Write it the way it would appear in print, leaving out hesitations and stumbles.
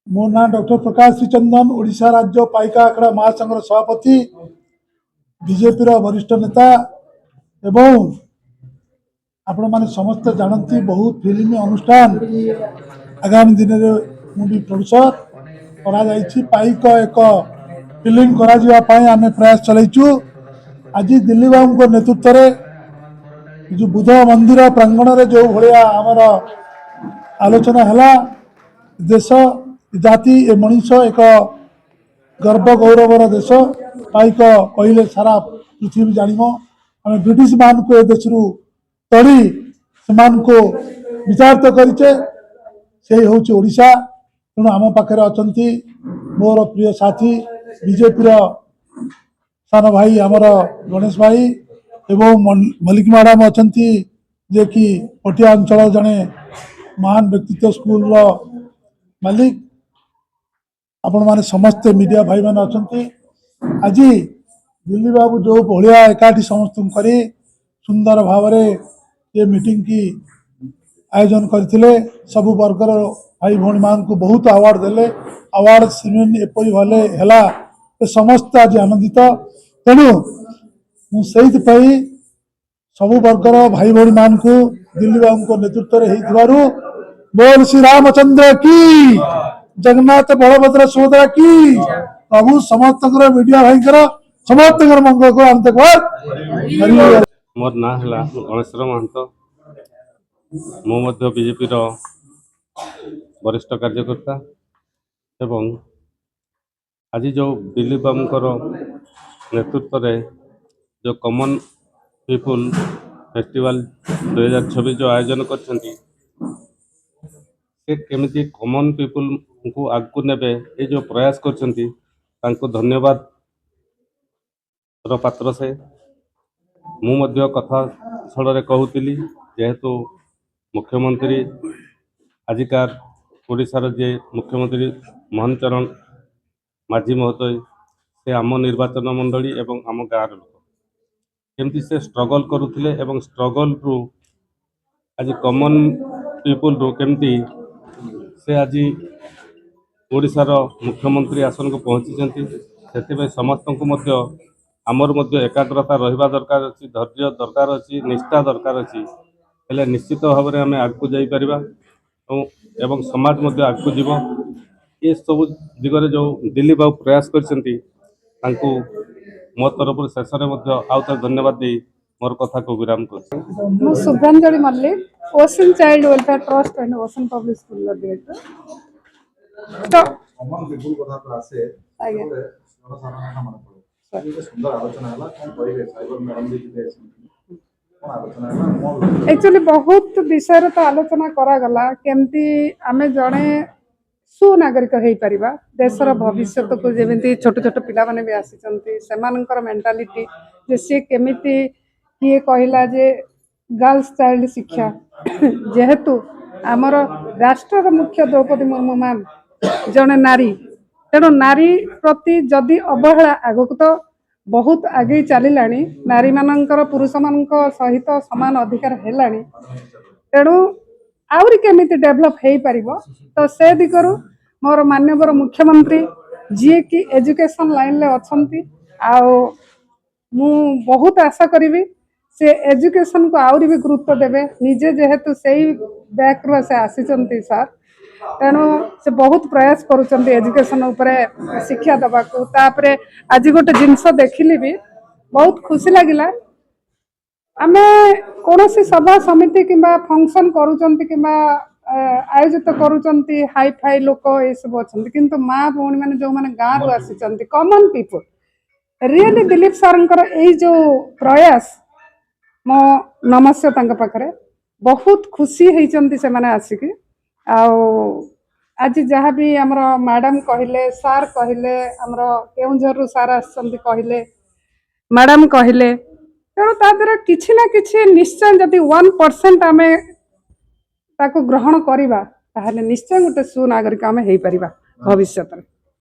मो ना डॉक्टर प्रकाश श्रीचंदन ओडिशा राज्य पाइका आखड़ा महासंघर सभापति बीजेपी वरिष्ठ नेता एवं आपण मैंने समस्त जानती बहुत फिल्म अनुष्ठान आगामी दिन में मुझे प्रोड्यूसर पाइक एक फिल्म करें प्रयास चलु। आज दिल्ली बाबू नेतृत्व में जो बुध मंदिर प्रांगण में जो भाया आमर आलोचना है देश जाति ए मनीष एक गर्व गौरवर देश पाइक कहले सारा पृथ्वी जान आम ब्रिटिश मान को देश तड़ी से विचारित करे से हूँ ओडिशा। तेणु आम पाखे अच्छा मोर प्रिय साथी बीजेपी सान भाई आमर गणेश भाई एवं मल्लिक मैडम अच्छा जे कि पटिया अंचल जड़े महान व्यक्तित्व स्कूल मालिक आपण मैंने समस्ते मीडिया भाई मैंने अच्छा आज दिल्ली बाबू जो भाया एकाठी समस्त कर सुंदर भाव ये मीटिंग की आयोजन करते सबु वर्गर भाई भौणी मान को बहुत अवार्ड देले अवार्ड सेरेमनी एपरी भले है समस्त आज आनंदित। तेणु मुझे सबु वर्गर भाई भौणी मान को दिल्ली बाबू नेतृत्व में बोल श्री रामचंद्र की जगन्नाथ बलभद्र सुभद्रा की प्रभु समस्त मीडिया भाई समस्त मंगल को अंत मोर ना है गणेश्वर महंत मु बीजेपी वरिष्ठ कार्यकर्ता एवं आज जो दिलीप बाबूर नेतृत्व में जो कॉमन पीपुल फेस्टिवल 2026 जो आयोजन करछंती से केमिति कॉमन पीपुल को आगु नेबे ये जो प्रयास करछंती तांको धन्यवाद रो पात्र से मु मध्य कथा स्थल कहूली जेहेतु मुख्यमंत्री आजिकार ओडिशार जे मुख्यमंत्री मोहन चरण माझी महोदय से आम निर्वाचन मंडली एवं आम गाँव लोक केमती से स्ट्रगल करुले एवं स्ट्रगल रु आज कॉमन पीपुल रु केमती से आज ओडिशार मुख्यमंत्री आसन को पहुँची से समस्त को आमर एकाग्रता रहा दरकार अच्छी धैर्य दरकार अच्छी निष्ठा दरकार अच्छी हेले निश्चित भाव में आम आगू जापर एवं समाज आगू जीव ये सब दिगरे जो दिल्ली बाबू प्रयास कर मो तरफ शेष में आउ थे धन्यवाद दे मोर कथा को विराम कर Shubhranjali Mallik ocean child welfare trust and ocean public school director तो एक्चुअली बहुत विषय तो आलोचना करागला केमती आमे जड़े सुनागरिक हो पारिबा देशर भविष्य को जमी छोट छोट पिला माने भी आसी से मेंटालिटी जे सी केमिति किए कहला जे गर्ल्स चाइल्ड शिक्षा जेहेतु आमर राष्ट्र मुख्य द्रौपदी मुर्मू मैम जड़े नारी तेणु नारी प्रति जदि अवहेला आगक तो बहुत आगे चलला नारी मानकर पुरुष मान सहित सामान अधिकार है तेणु आउरी केमिति डेभलप हो पार तो से दिगरु मोर माननीय मुख्यमंत्री जी की एजुकेशन लाइन ले अच्छी मु बहुत आशा करी से एजुकेशन को आउरी भी गुरुत्व देवे निजे जेहेतु से बैकग्राउंड से आसी सर तेणु से बहुत प्रयास करुँच एजुकेशन उपरे शिक्षा दबा को आज गोटे जिनस देखिली भी बहुत खुशी लगिला आमे कौन सी सभा समिति किंबा फंक्शन करुचंती किंबा आयोजित करुचंती हाई फाई लोक ये सब अच्छा किंतु माँ भौणी मैंने जो मैंने गाँव रु आसी common people really Dilip sir ये जो प्रयास मो नमस्ते पाखे बहुत खुशी होती से मैंने आसिकी आज जहाँ भी आमर मैडम कहले सार कहले आमर केउंझर सार आसछंती कहले मैडम कहले तेणु ताद्वारा किछि ना किछि निश्चय जदि 1% आमे ताको ग्रहण करिबा ताहले निश्चय गोटे सुनागरिक आमे हेई परिबा भविष्य में।